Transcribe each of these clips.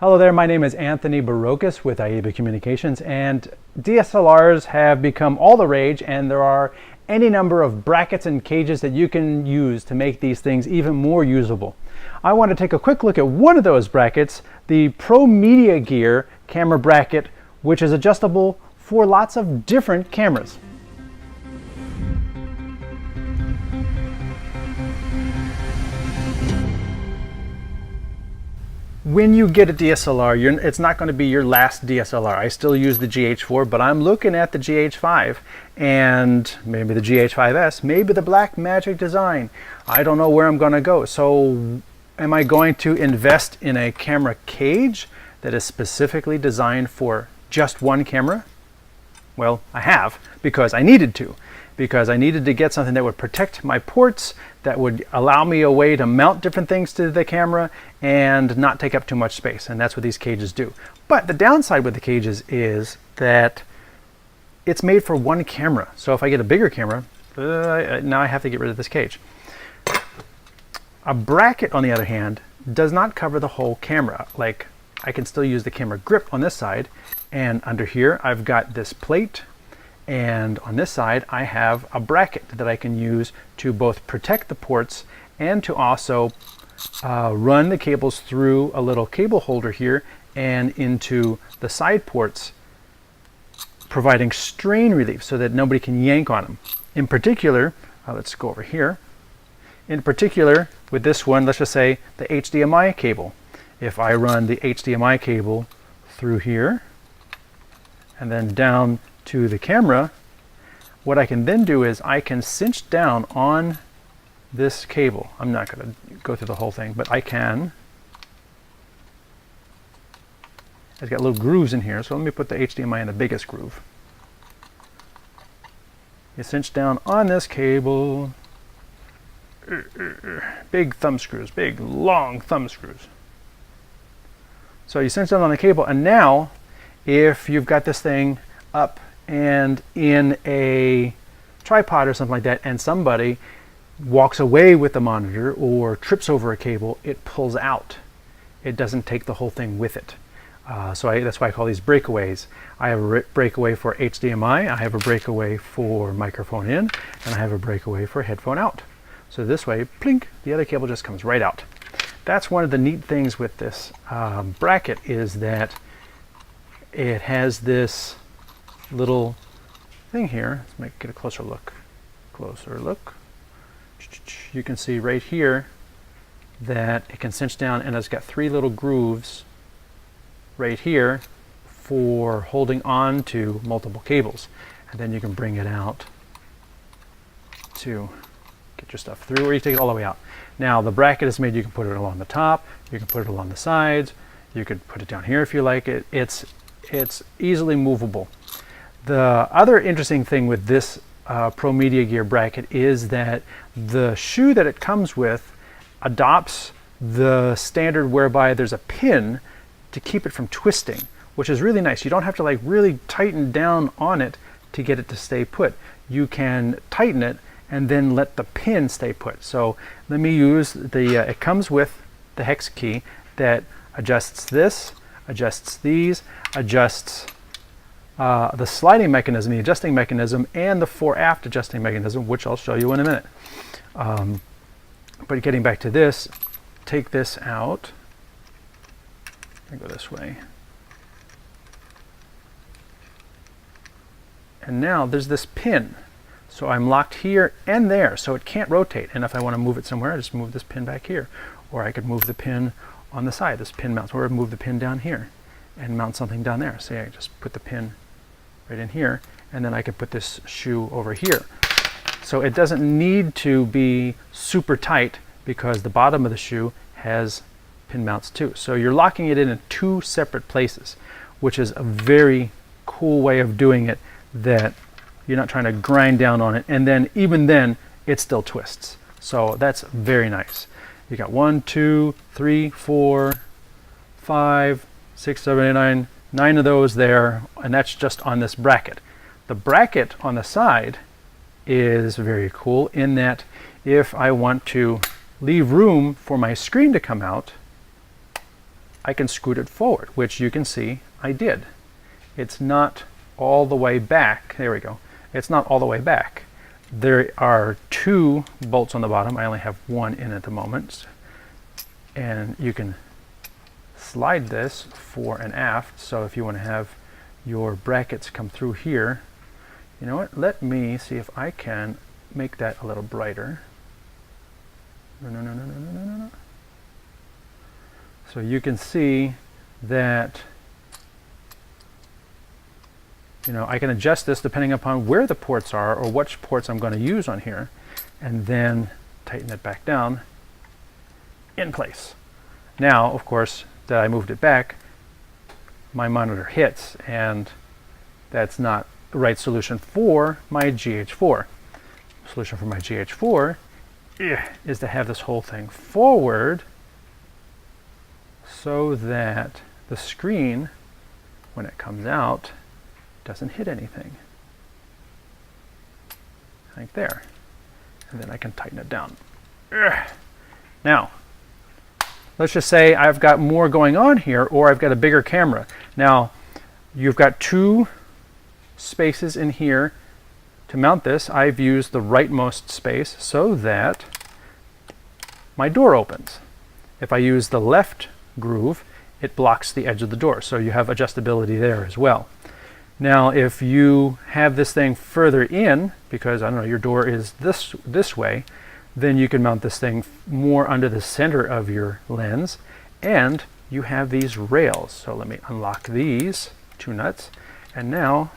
Hello there, my name is Anthony Barocas with AIBA Communications, and DSLRs have become all the rage, and there are any number of brackets and cages that you can use to make these things even more usable. I want to take a quick look at one of those brackets, the ProMediaGear camera bracket, which is adjustable for lots of different cameras. When you get a DSLR, it's not going to be your last DSLR. I still use the GH4, but I'm looking at the GH5 and maybe the GH5S, maybe the Blackmagic design. I don't know where I'm going to go. So am I going to invest in a camera cage that is specifically designed for just one camera? Well, I have, because I needed to. Because I needed to get something that would protect my ports, that would allow me a way to mount different things to the camera and not take up too much space. And that's what these cages do. But the downside with the cages is that it's made for one camera. So if I get a bigger camera, now I have to get rid of this cage. A bracket, on the other hand, does not cover the whole camera. Like, I can still use the camera grip on this side, and under here I've got this plate. And on this side, I have a bracket that I can use to both protect the ports and to also run the cables through a little cable holder here and into the side ports, providing strain relief so that nobody can yank on them. In particular, let's go over here. In particular, with this one, let's just say the HDMI cable. If I run the HDMI cable through here and then down to the camera, what I can then do is I can cinch down on this cable. I'm not going to go through the whole thing, but I can. It's got little grooves in here, so let me put the HDMI in the biggest groove. You cinch down on this cable. Big thumb screws, big long thumb screws. So you cinch down on the cable, and now if you've got this thing up and in a tripod or something like that, and somebody walks away with the monitor or trips over a cable, it pulls out. It doesn't take the whole thing with it. That's why I call these breakaways. I have a breakaway for HDMI, I have a breakaway for microphone in, and I have a breakaway for headphone out. So this way, plink, the other cable just comes right out. That's one of the neat things with this bracket, is that it has this little thing here. Let's get a closer look. Closer look. You can see right here that it can cinch down, and it's got three little grooves right here for holding on to multiple cables. And then you can bring it out to get your stuff through, or you take it all the way out. Now the bracket is made, you can put it along the top, you can put it along the sides, you could put it down here if you like it. It's easily movable. The other interesting thing with this ProMediaGear bracket is that the shoe that it comes with adopts the standard whereby there's a pin to keep it from twisting, which is really nice. You don't have to like really tighten down on it to get it to stay put. You can tighten it and then let the pin stay put. So let me use it comes with the hex key that adjusts this, adjusts these, adjusts the sliding mechanism, the adjusting mechanism, and the fore-aft adjusting mechanism, which I'll show you in a minute. But getting back to this, take this out. I go this way. And now there's this pin. So I'm locked here and there, so it can't rotate. And if I want to move it somewhere, I just move this pin back here. Or I could move the pin on the side. This pin mounts, or move the pin down here and mount something down there. So I just put the pin right in here, and then I can put this shoe over here. So it doesn't need to be super tight, because the bottom of the shoe has pin mounts too. So you're locking it in two separate places, which is a very cool way of doing it, that you're not trying to grind down on it, and then even then it still twists. So that's very nice. You got 1, 2, 3, 4, 5, 6, 7, 8, 9, 9 of those there, and that's just on this bracket. The bracket on the side is very cool in that if I want to leave room for my screen to come out, I can scoot it forward, which you can see I did. It's not all the way back. There we go. It's not all the way back. There are 2 bolts on the bottom. I only have 1 in at the moment. And you can slide this fore and aft. So if you want to have your brackets come through here, you know what? Let me see if I can make that a little brighter. No. So you can see that, you know, I can adjust this depending upon where the ports are or which ports I'm going to use on here, and then tighten it back down in place. Now, of course, that I moved it back, my monitor hits, and that's not the right solution for my GH4. The solution for my GH4 is to have this whole thing forward so that the screen, when it comes out, doesn't hit anything. Like there. And then I can tighten it down. Now, let's just say I've got more going on here, or I've got a bigger camera. Now, you've got 2 spaces in here to mount this. I've used the rightmost space so that my door opens. If I use the left groove, it blocks the edge of the door, so you have adjustability there as well. Now, if you have this thing further in, because I don't know, your door is this way, then you can mount this thing more under the center of your lens, and you have these rails. So let me unlock these 2 nuts, and now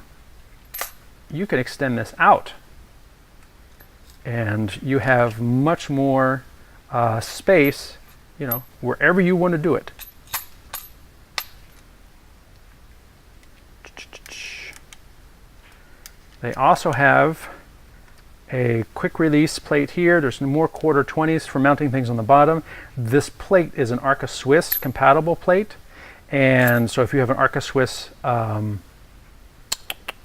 you can extend this out, and you have much more space, you know, wherever you want to do it. They also have a quick release plate here. There's more quarter 20s for mounting things on the bottom. This plate is an Arca Swiss compatible plate, and so if you have an Arca Swiss,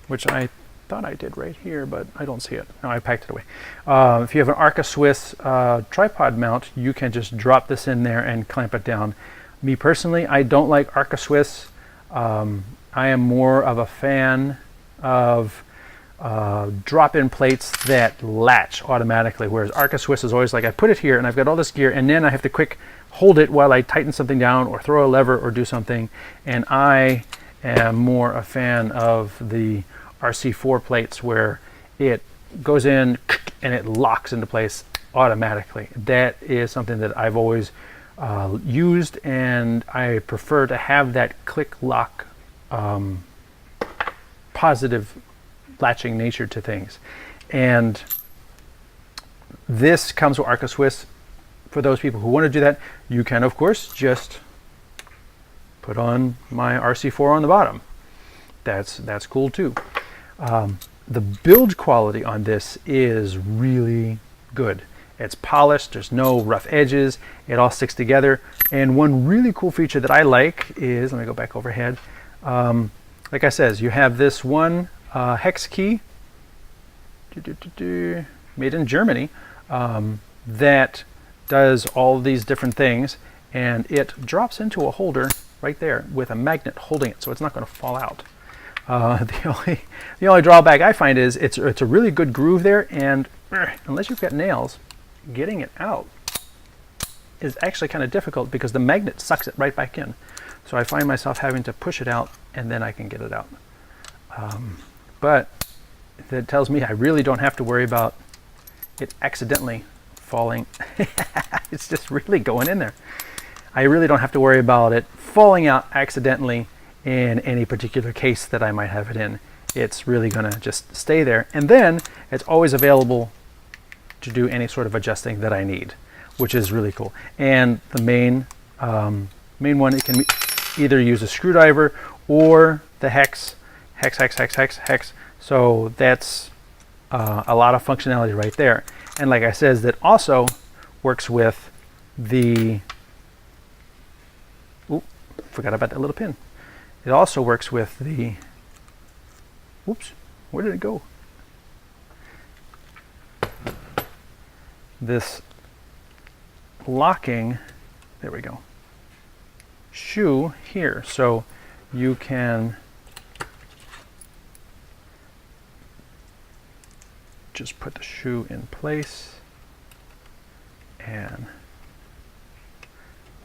which I thought I did right here, but I don't see it. No, I packed it away. If you have an Arca Swiss tripod mount, you can just drop this in there and clamp it down. Me personally, I don't like Arca Swiss. I am more of a fan of drop-in plates that latch automatically, whereas Arca Swiss is always like, I put it here and I've got all this gear, and then I have to quick hold it while I tighten something down or throw a lever or do something. And I am more a fan of the RC4 plates where it goes in and it locks into place automatically. That is something that I've always used, and I prefer to have that click lock positive latching nature to things. And this comes with Arca Swiss. For those people who want to do that, you can of course just put on my RC4 on the bottom. That's cool too. The build quality on this is really good. It's polished, there's no rough edges, it all sticks together. And one really cool feature that I like is, let me go back overhead. Like I said, you have this one hex key, made in Germany, that does all these different things, and it drops into a holder right there with a magnet holding it, so it's not going to fall out. The only drawback I find is it's a really good groove there, and unless you've got nails, getting it out is actually kind of difficult because the magnet sucks it right back in. So I find myself having to push it out and then I can get it out. But that tells me I really don't have to worry about it accidentally falling. It's just really going in there. I really don't have to worry about it falling out accidentally in any particular case that I might have it in. It's really going to just stay there, and then it's always available to do any sort of adjusting that I need, which is really cool. And the main one, it can either use a screwdriver or the hex. So that's a lot of functionality right there. And like I said, that also works with the, forgot about that little pin. It also works with the, whoops, where did it go? This locking, there we go. shoe here. So you can just put the shoe in place and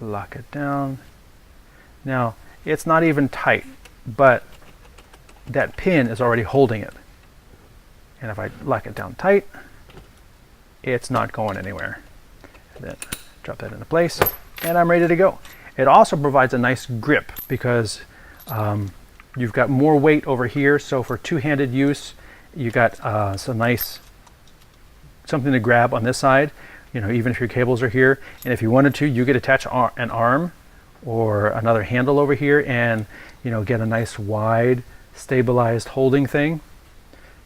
lock it down. Now, it's not even tight, but that pin is already holding it. And if I lock it down tight, it's not going anywhere. And then drop that into place, and I'm ready to go. It also provides a nice grip because you've got more weight over here. So for two-handed use, you got some nice something to grab on this side. You know, even if your cables are here, and if you wanted to, you could attach an arm or another handle over here, and get a nice wide, stabilized holding thing.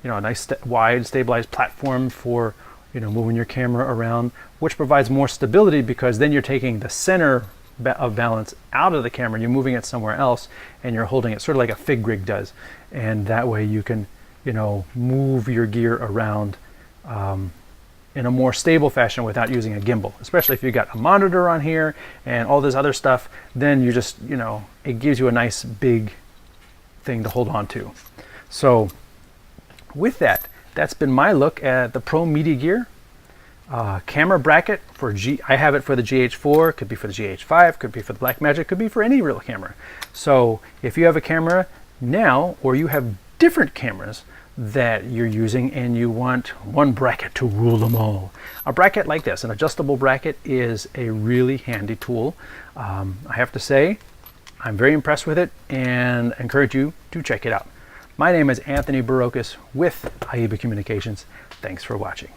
A nice wide, stabilized platform for moving your camera around, which provides more stability because then you're taking the center of balance out of the camera, you're moving it somewhere else, and you're holding it sort of like a fig rig does, and that way you can move your gear around in a more stable fashion without using a gimbal. Especially if you got a monitor on here and all this other stuff, then you just it gives you a nice big thing to hold on to. So with that, that's been my look at the ProMediaGear camera bracket for I have it for the GH4, could be for the GH5, could be for the Blackmagic, could be for any real camera. So if you have a camera now, or you have different cameras that you're using and you want one bracket to rule them all, a bracket like this, an adjustable bracket, is a really handy tool. I have to say, I'm very impressed with it and encourage you to check it out. My name is Anthony Barocas with AIBA Communications. Thanks for watching.